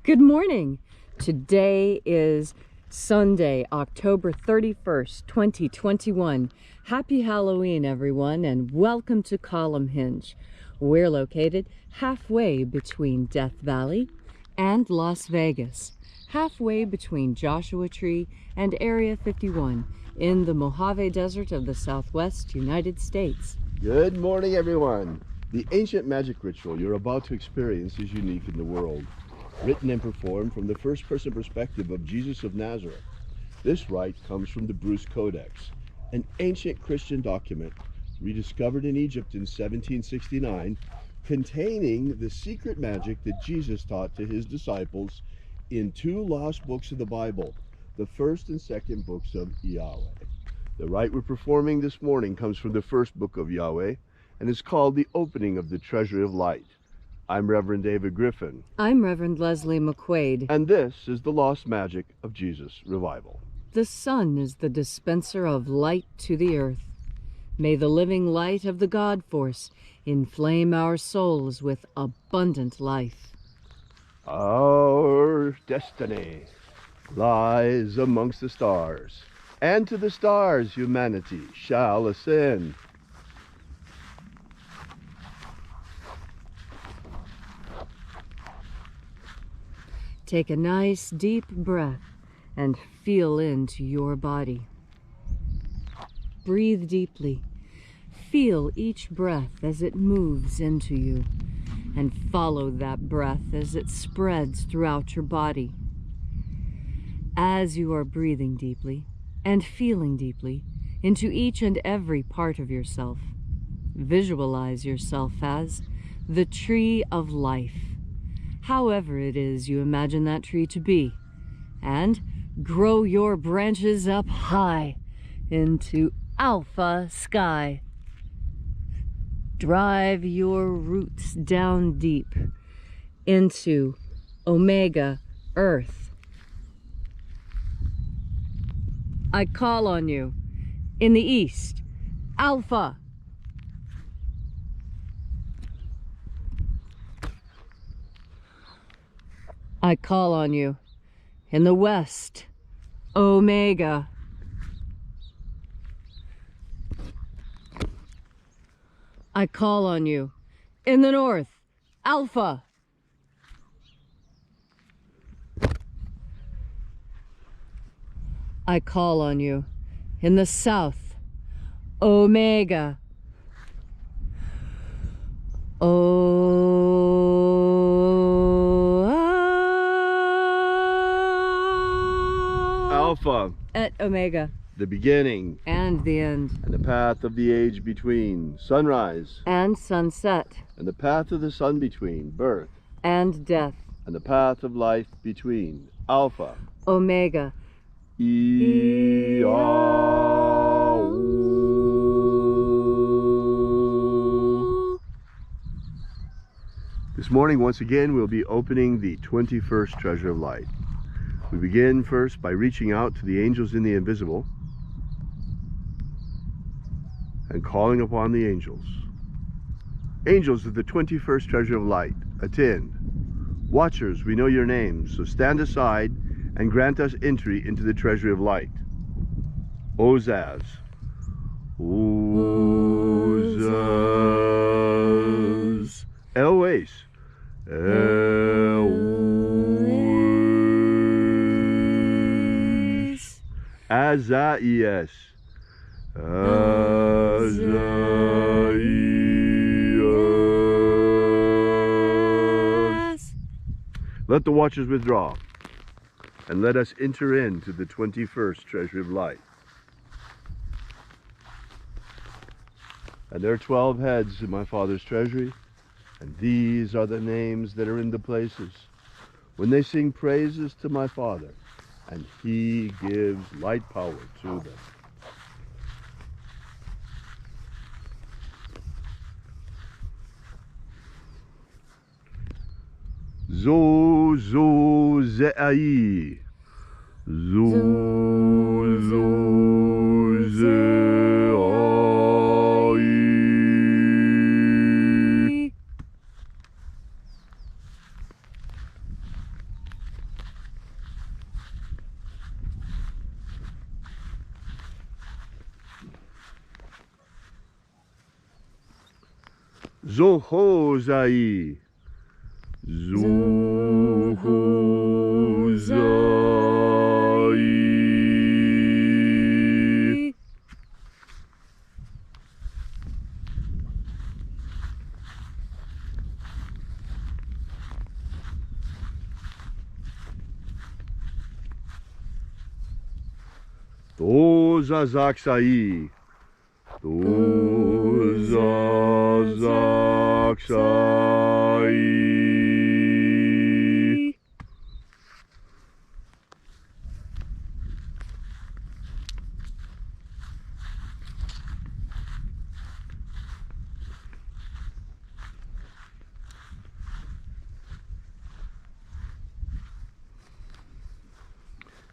Good morning. Today is Sunday, October 31st, 2021. Happy Halloween, everyone, and welcome to Column Hinge. We're located halfway between Death Valley and Las Vegas, halfway between Joshua Tree and Area 51 in the Mojave Desert of the Southwest United States. Good morning, everyone. The ancient magic ritual you're about to experience is unique in the world. Written and performed from the first-person perspective of Jesus of Nazareth. This rite comes from the Bruce Codex, an ancient Christian document rediscovered in Egypt in 1769, containing the secret magic that Jesus taught to his disciples in two lost books of the Bible, the first and second books of Yahweh. The rite we're performing this morning comes from the first book of Yahweh and is called the Opening of the Treasury of Light. I'm Reverend David Griffin. I'm Reverend Leslie McQuade. And this is the Lost Magic of Jesus Revival. The sun is the dispenser of light to the earth. May the living light of the God Force inflame our souls with abundant life. Our destiny lies amongst the stars, and to the stars humanity shall ascend. Take a nice deep breath and feel into your body. Breathe deeply. Feel each breath as it moves into you, and follow that breath as it spreads throughout your body. As you are breathing deeply and feeling deeply into each and every part of yourself, visualize yourself as the tree of life, however it is you imagine that tree to be, and grow your branches up high into alpha sky. Drive your roots down deep into omega earth. I call on you in the east, alpha. I call on you in the west, omega. I call on you in the north, alpha. I call on you in the south, omega. Alpha Et omega. The beginning And the end. and the path of the age between, sunrise And sunset. and the path of the sun between, birth And death. and the path of life between, Alpha. Omega. IAOE. This morning, once again, we'll be opening the 21st Treasure of Light. We begin first by reaching out to the angels in the invisible and calling upon the angels. Angels of the 21st Treasure of Light, attend. Watchers, we know your names, so stand aside and grant us entry into the Treasury of Light. Ozaz. Ozaz. Elwes. Elwes. Azaias. Azaias. Let the watchers withdraw, and let us enter into the 21st Treasury of Light. And there are 12 heads in my Father's treasury, and these are the names that are in the places when they sing praises to my Father, and he gives light power to them. Zo zo ze'ai. Zo zo ze'ai. Zohozai. Zohozai. Dozazaksai. Dozazaksai.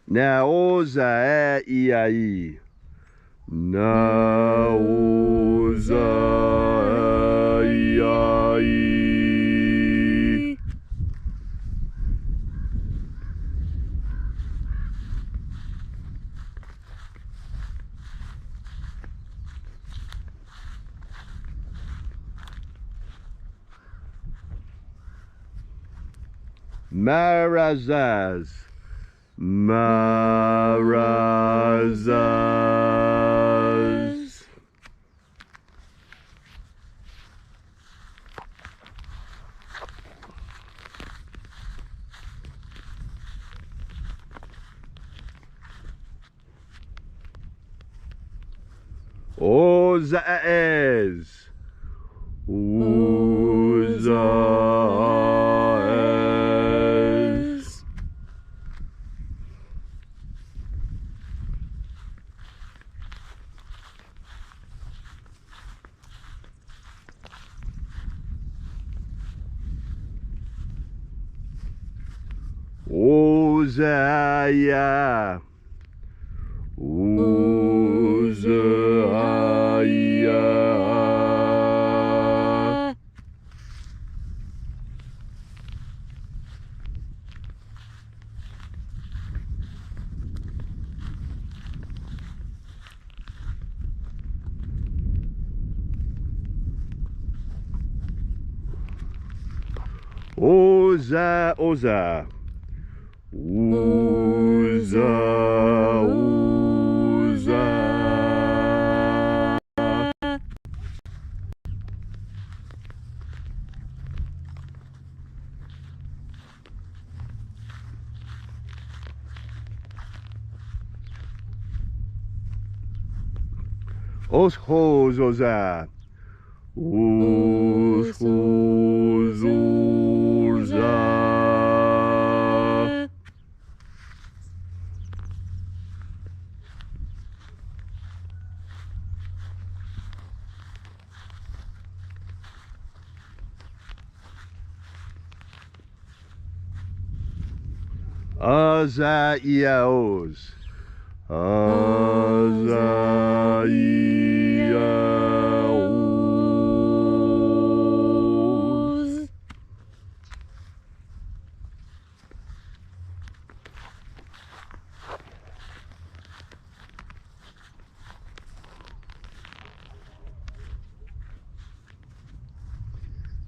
Naoza I. Naoza I. Marazaz. Marazaz. Ozaez. Ozaez. Ozaya. Ozaya. Oza, Oza. Oza, Oza. Oshos, Oza. Oshos, Oza. Azaiaos. Azaiaos.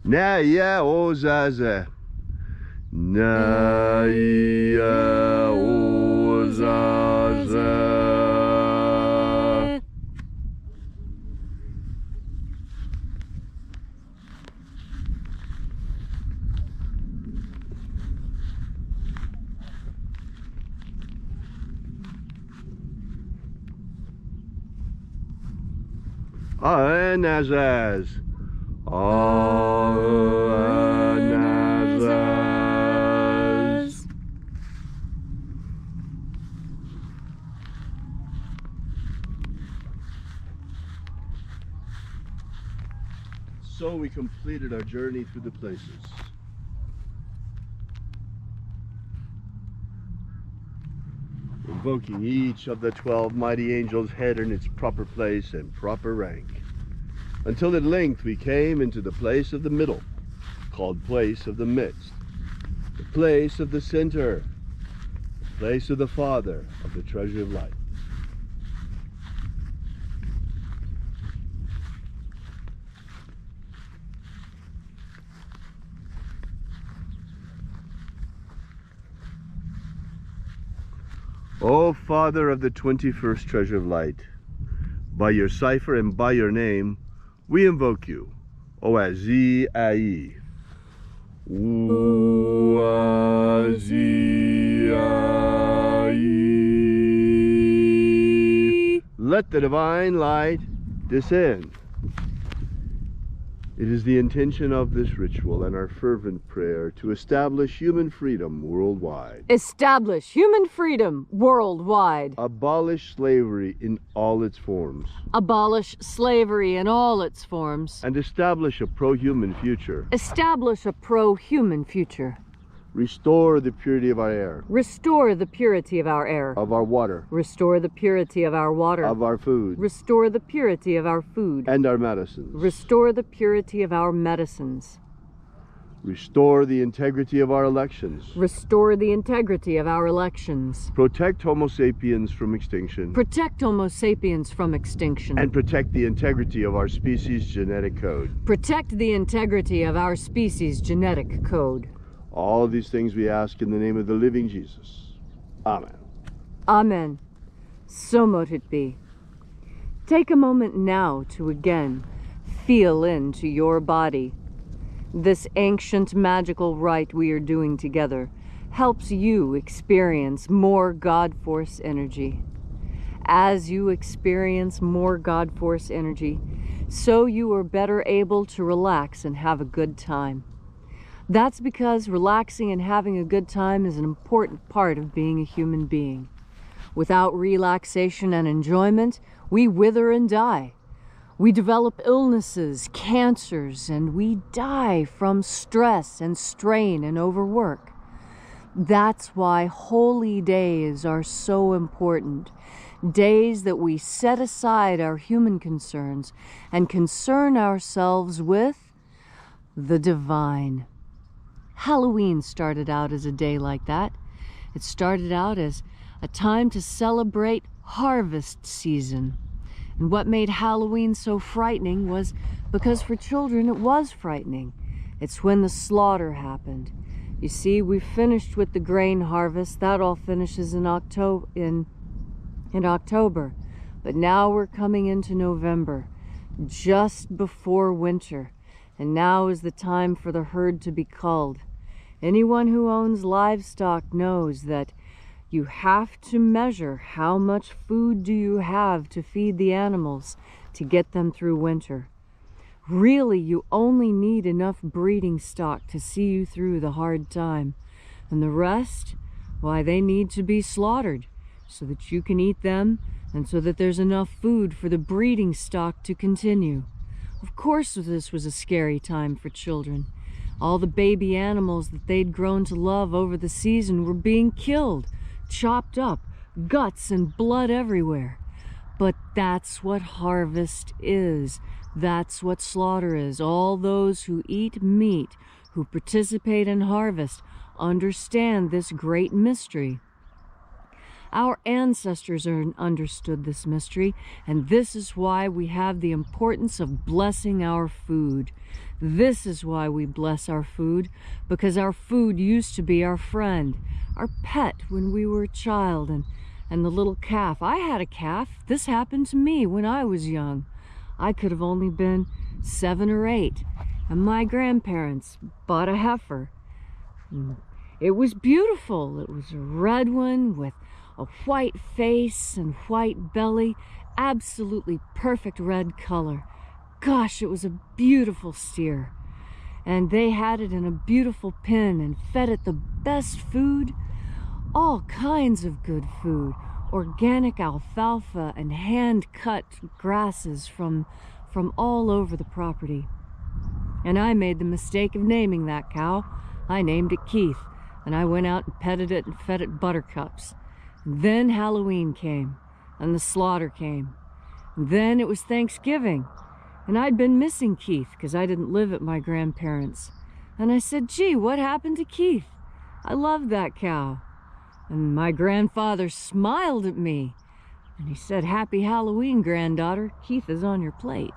Naiaozaza. Naiaozaza. Anazaz. Anazaz. So we completed our journey through the places. Invoking each of the 12 mighty angels' head in its proper place and proper rank, until at length we came into the place of the middle, called place of the midst, the place of the center, the place of the Father of the treasure of light. O Father of the 21st treasure of light, by your cipher and by your name, we invoke you, Oazi Ai. Oazi Ai. Let the divine light descend. It is the intention of this ritual and our fervent prayer to establish human freedom worldwide. Establish human freedom worldwide. Abolish slavery in all its forms. Abolish slavery in all its forms. And establish a pro-human future. Establish a pro-human future. Restore the purity of our air. Restore the purity of our air. Of our water. Restore the purity of our water. Of our food. Restore the purity of our food. And our medicines. Restore the purity of our medicines. Restore the integrity of our elections. Restore the integrity of our elections. Protect Homo sapiens from extinction. Protect Homo sapiens from extinction. And protect the integrity of our species' genetic code. Protect the integrity of our species' genetic code. All of these things we ask in the name of the living Jesus. Amen. Amen. So mote it be. Take a moment now to again feel into your body. This ancient magical rite we are doing together helps you experience more God Force energy. As you experience more God Force energy, so you are better able to relax and have a good time. That's because relaxing and having a good time is an important part of being a human being. Without relaxation and enjoyment, we wither and die. We develop illnesses, cancers, and we die from stress and strain and overwork. That's why holy days are so important. Days that we set aside our human concerns and concern ourselves with the divine. Halloween started out as a day like that. It started out as a time to celebrate harvest season. And what made Halloween so frightening was because for children it was frightening. It's when the slaughter happened. You see, we finished with the grain harvest. That all finishes in October. But now we're coming into November, just before winter. And now is the time for the herd to be culled. Anyone who owns livestock knows that you have to measure how much food do you have to feed the animals to get them through winter. Really, you only need enough breeding stock to see you through the hard time. And the rest, why, they need to be slaughtered so that you can eat them and so that there's enough food for the breeding stock to continue. Of course, this was a scary time for children. All the baby animals that they'd grown to love over the season were being killed, chopped up, guts and blood everywhere. But that's what harvest is. That's what slaughter is. All those who eat meat, who participate in harvest, understand this great mystery. Our ancestors understood this mystery, and this is why we have the importance of blessing our food. This is why we bless our food, because our food used to be our friend, our pet when we were a child, and the little calf. I had a calf. This happened to me when I was young. I could have only been 7 or 8, and my grandparents bought a heifer. It was beautiful. It was a red one with a white face and white belly, absolutely perfect red color. Gosh, it was a beautiful steer. And they had it in a beautiful pen and fed it the best food, all kinds of good food, organic alfalfa and hand-cut grasses from all over the property. And I made the mistake of naming that cow. I named it Keith, and I went out and petted it and fed it buttercups. Then Halloween came, and the slaughter came. And then it was Thanksgiving, and I'd been missing Keith because I didn't live at my grandparents'. And I said, gee, what happened to Keith? I loved that cow. And my grandfather smiled at me, and he said, happy Halloween, granddaughter. Keith is on your plate.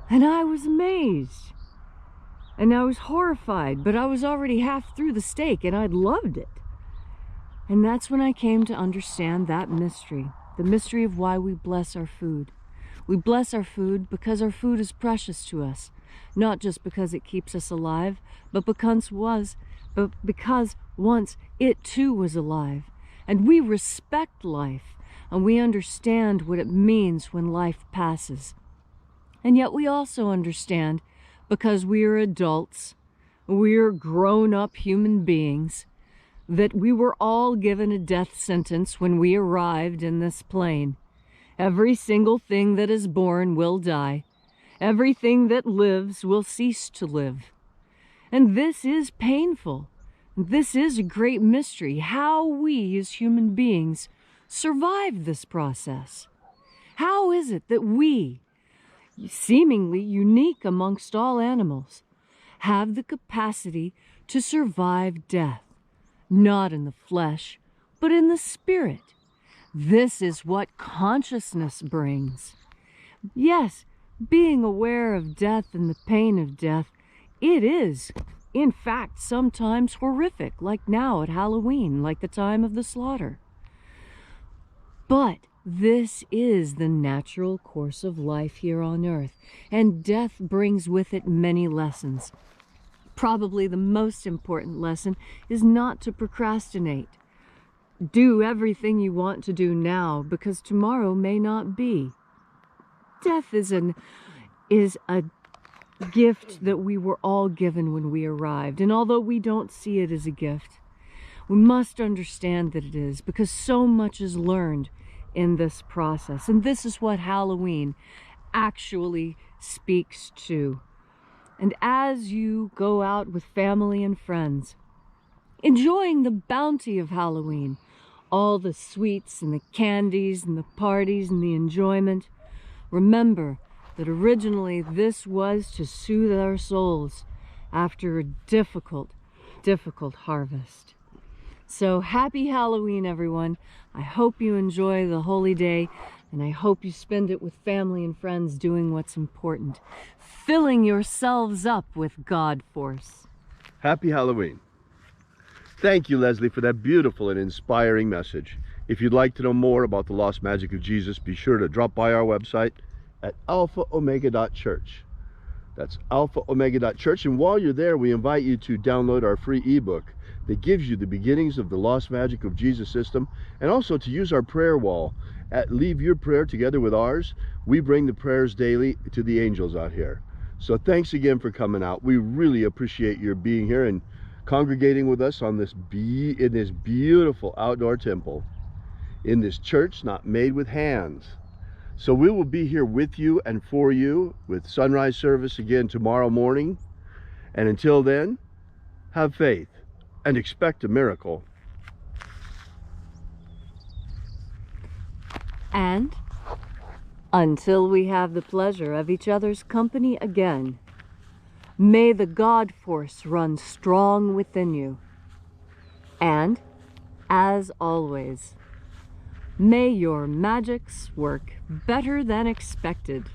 And I was amazed, and I was horrified, but I was already half through the steak, and I'd loved it. And that's when I came to understand that mystery, the mystery of why we bless our food. We bless our food because our food is precious to us, not just because it keeps us alive, but because once it too was alive. And we respect life, and we understand what it means when life passes. And yet we also understand, because we are adults, we're grown-up human beings, that we were all given a death sentence when we arrived in this plane. Every single thing that is born will die. Everything that lives will cease to live. And this is painful. This is a great mystery, how we as human beings survive this process. How is it that we, seemingly unique amongst all animals, have the capacity to survive death, not in the flesh, but in the spirit? This is what consciousness brings. Yes, being aware of death and the pain of death, it is, in fact, sometimes horrific, like now at Halloween, like the time of the slaughter. But this is the natural course of life here on earth, and death brings with it many lessons. Probably the most important lesson is not to procrastinate. Do everything you want to do now, because tomorrow may not be. Death is a gift that we were all given when we arrived, and although we don't see it as a gift, we must understand that it is, because so much is learned in this process. And this is what Halloween actually speaks to. And as you go out with family and friends, enjoying the bounty of Halloween, all the sweets and the candies and the parties and the enjoyment, remember that originally this was to soothe our souls after a difficult, difficult harvest. So happy Halloween, everyone. I hope you enjoy the holy day, and I hope you spend it with family and friends doing what's important, filling yourselves up with God force. Happy Halloween. Thank you, Leslie, for that beautiful and inspiring message. If you'd like to know more about the lost magic of Jesus, be sure to drop by our website at alphaomega.church. That's alphaomega.church. And while you're there, we invite you to download our free ebook that gives you the beginnings of the lost magic of Jesus system, and also to use our prayer wall. Leave your prayer together with ours. We bring the prayers daily to the angels out here. So thanks again for coming out. We really appreciate your being here and congregating with us on in this beautiful outdoor temple, in this church not made with hands. So we will be here with you and for you with sunrise service again tomorrow morning. And until then, have faith and expect a miracle. And until we have the pleasure of each other's company again, may the God force run strong within you. And, as always, may your magics work better than expected.